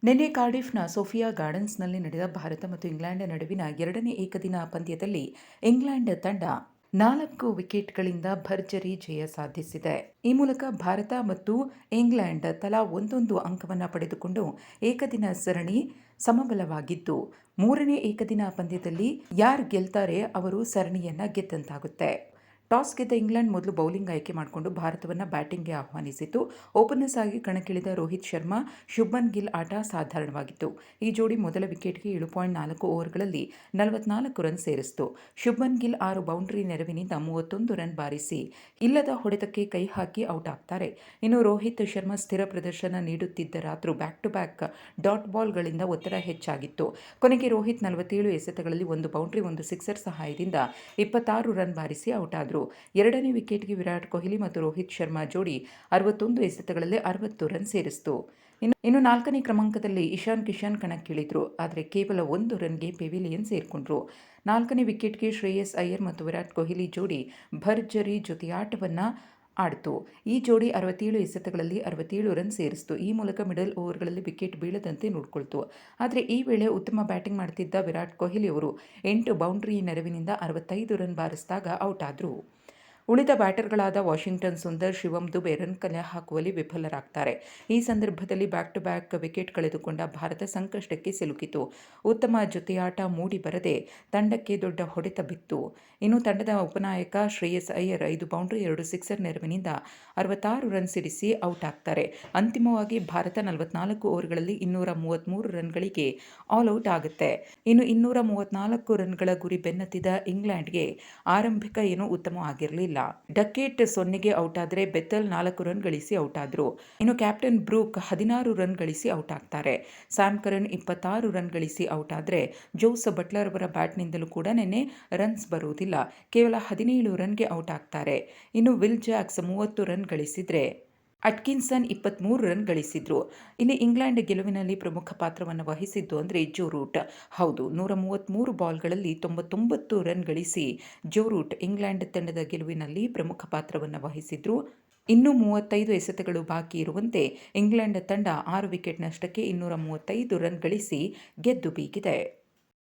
ನಿನ್ನೆ ಕಾರ್ಡಿಫ್‌ನ ಸೋಫಿಯಾ ಗಾರ್ಡನ್ಸ್‌ನಲ್ಲಿ ನಡೆದ ಭಾರತ ಮತ್ತು ಇಂಗ್ಲೆಂಡ್ ನಡುವಿನ ಎರಡನೇ ಏಕದಿನ ಪಂದ್ಯದಲ್ಲಿ ಇಂಗ್ಲೆಂಡ್ ತಂಡ 4 ವಿಕೆಟ್‌ಗಳಿಂದ ಭರ್ಜರಿ ಜಯ ಸಾಧಿಸಿದೆ. ಈ ಮೂಲಕ ಭಾರತ ಮತ್ತು ಇಂಗ್ಲೆಂಡ್ ತಲಾ ಒಂದೊಂದು ಅಂಕವನ್ನು ಪಡೆದುಕೊಂಡು ಏಕದಿನ ಸರಣಿ ಸಮಬಲವಾಗಿದ್ದು, ಮೂರನೇ ಏಕದಿನ ಪಂದ್ಯದಲ್ಲಿ ಯಾರು ಗೆಲ್ತಾರೆ ಅವರು ಸರಣಿಯನ್ನ ಗೆದ್ದಂತಾಗುತ್ತೆ. ಟಾಸ್ ಗೆದ್ದ ಇಂಗ್ಲೆಂಡ್ ಮೊದಲು ಬೌಲಿಂಗ್ ಆಯ್ಕೆ ಮಾಡಿಕೊಂಡು ಭಾರತವನ್ನು ಬ್ಯಾಟಿಂಗ್ಗೆ ಆಹ್ವಾನಿಸಿತು. ಓಪನರ್ಸ್ ಆಗಿ ಕಣಕ್ಕಿಳಿದ ರೋಹಿತ್ ಶರ್ಮಾ, ಶುಭ್ಮನ್ ಗಿಲ್ ಆಟ ಸಾಧಾರಣವಾಗಿತ್ತು. ಈ ಜೋಡಿ ಮೊದಲ ವಿಕೆಟ್ಗೆ 7.4 ಓವರ್ಗಳಲ್ಲಿ 44 ರನ್ ಸೇರಿಸಿತು. ಶುಭ್ಮನ್ ಗಿಲ್ 6 ಬೌಂಡರಿ ನೆರವಿನಿಂದ 31 ರನ್ ಬಾರಿಸಿ ಇಲ್ಲದ ಹೊಡೆತಕ್ಕೆ ಕೈ ಹಾಕಿ ಔಟ್ ಆಗ್ತಾರೆ. ಇನ್ನು ರೋಹಿತ್ ಶರ್ಮಾ ಸ್ಥಿರ ಪ್ರದರ್ಶನ ನೀಡುತ್ತಿದ್ದರಾದರೂ ಬ್ಯಾಕ್ ಟು ಬ್ಯಾಕ್ ಡಾಟ್ ಬಾಲ್ಗಳಿಂದ ಒತ್ತಡ ಹೆಚ್ಚಾಗಿತ್ತು. ಕೊನೆಗೆ ರೋಹಿತ್ 47 ಎಸೆತಗಳಲ್ಲಿ 1 ಬೌಂಡರಿ 1 ಸಿಕ್ಸರ್ ಸಹಾಯದಿಂದ 26 ರನ್ ಬಾರಿಸಿ ಔಟ್ ಆದರು. ಎರಡನೇ ವಿಕೆಟ್ಗೆ ವಿರಾಟ್ ಕೊಹ್ಲಿ ಮತ್ತು ರೋಹಿತ್ ಶರ್ಮಾ ಜೋಡಿ 61 ಎಸೆತಗಳಲ್ಲಿ 60 ರನ್ ಸೇರಿಸಿತು. ಇನ್ನು 4ನೇ ಕ್ರಮಾಂಕದಲ್ಲಿ ಇಶಾನ್ ಕಿಶನ್ ಕಣಕ್ಕಿಳಿದ್ರು. ಆದರೆ ಕೇವಲ 1 ರನ್ಗೆ ಪೆವಿಲಿಯನ್ ಸೇರಿಕೊಂಡ್ರು. 4ನೇ ವಿಕೆಟ್ಗೆ ಶ್ರೇಯಸ್ ಅಯ್ಯರ್ ಮತ್ತು ವಿರಾಟ್ ಕೊಹ್ಲಿ ಜೋಡಿ ಭರ್ಜರಿ ಜೊತೆಯಾಟವನ್ನು ಆಡಿತು. ಈ ಜೋಡಿ 67 ಎಸೆತಗಳಲ್ಲಿ 67 ರನ್ ಸೇರಿಸಿತು. ಈ ಮೂಲಕ ಮಿಡಲ್ ಓವರ್ಗಳಲ್ಲಿ ವಿಕೆಟ್ ಬೀಳದಂತೆ ನೋಡಿಕೊಳ್ತು. ಆದರೆ ಈ ವೇಳೆ ಉತ್ತಮ ಬ್ಯಾಟಿಂಗ್ ಮಾಡುತ್ತಿದ್ದ ವಿರಾಟ್ ಕೊಹ್ಲಿ ಅವರು 8 ಬೌಂಡರಿ ನೆರವಿನಿಂದ 65 ರನ್ ಬಾರಿಸಿದಾಗ ಔಟ್ ಆದರು. ಉಳಿದ ಬ್ಯಾಟರ್ಗಳಾದ ವಾಷಿಂಗ್ಟನ್ ಸುಂದರ್, ಶಿವಮ್ ದುಬೆ ರನ್ ಕಲೆ ಹಾಕುವಲ್ಲಿ ವಿಫಲರಾಗ್ತಾರೆ. ಈ ಸಂದರ್ಭದಲ್ಲಿ ಬ್ಯಾಕ್ ಟು ಬ್ಯಾಕ್ ವಿಕೆಟ್ ಕಳೆದುಕೊಂಡ ಭಾರತ ಸಂಕಷ್ಟಕ್ಕೆ ಸಿಲುಕಿತು. ಉತ್ತಮ ಜೊತೆಯಾಟ ಮೂಡಿ ಬರದೆ ತಂಡಕ್ಕೆ ದೊಡ್ಡ ಹೊಡೆತ ಬಿತ್ತು. ಇನ್ನು ತಂಡದ ಉಪನಾಯಕ ಶ್ರೇಯಸ್ ಅಯ್ಯರ್ 5 ಬೌಂಡರಿ 2 ಸಿಕ್ಸರ್ ನೆರವಿನಿಂದ 66 ರನ್ ಸಿಡಿಸಿ ಔಟ್ ಆಗ್ತಾರೆ. ಅಂತಿಮವಾಗಿ ಭಾರತ 44 ಓವರ್ಗಳಲ್ಲಿ 233 ರನ್ಗಳಿಗೆ ಆಲ್ಔಟ್ ಆಗುತ್ತೆ. ಇನ್ನು 234 ರನ್ಗಳ ಗುರಿ ಬೆನ್ನತ್ತಿದ ಇಂಗ್ಲೆಂಡ್ಗೆ ಆರಂಭಿಕ ಏನೂ ಉತ್ತಮವಾಗಿರಲಿಲ್ಲ. ಡಕೆಟ್ 0ಗೆ ಔಟ್ ಆದರೆ ಬೆಥೆಲ್ 4 ರನ್ ಗಳಿಸಿ ಔಟ್ ಆದರು. ಇನ್ನು ಕ್ಯಾಪ್ಟನ್ ಬ್ರೂಕ್ 16 ರನ್ ಗಳಿಸಿ ಔಟ್ ಆಗ್ತಾರೆ. ಸ್ಯಾಮ್ ಕರನ್ 26 ರನ್ ಗಳಿಸಿ ಔಟ್ ಆದರೆ ಜೋಸ್ ಬಟ್ಲರ್ ಅವರ ಬ್ಯಾಟ್ನಿಂದಲೂ ಕೂಡ ನಿನ್ನೆ ರನ್ಸ್ ಬರುವುದಿಲ್ಲ. ಕೇವಲ 17 ರನ್ಗೆ ಔಟ್ ಆಗ್ತಾರೆ. ಇನ್ನು ವಿಲ್ ಜಾಕ್ಸ್ 30 ರನ್ ಗಳಿಸಿದ್ರೆ ಅಟ್ಕಿನ್ಸನ್ 23 ರನ್ ಗಳಿಸಿದ್ರು. ಇಲ್ಲಿ ಇಂಗ್ಲೆಂಡ್ ಗೆಲುವಿನಲ್ಲಿ ಪ್ರಮುಖ ಪಾತ್ರವನ್ನು ವಹಿಸಿದ್ದು ಅಂದರೆ ಜೋ ರೂಟ್. ಹೌದು, 133 ಬಾಲ್ಗಳಲ್ಲಿ 99 ರನ್ ಗಳಿಸಿ ಜೋ ರೂಟ್ ಇಂಗ್ಲೆಂಡ್ ತಂಡದ ಗೆಲುವಿನಲ್ಲಿ ಪ್ರಮುಖ ಪಾತ್ರವನ್ನು ವಹಿಸಿದ್ರು. ಇನ್ನೂ 35 ಎಸೆತಗಳು ಬಾಕಿ ಇರುವಂತೆ ಇಂಗ್ಲೆಂಡ್ ತಂಡ 6 ವಿಕೆಟ್ ನಷ್ಟಕ್ಕೆ 235 ರನ್ ಗಳಿಸಿ ಗೆದ್ದು ಬೀಗಿದೆ.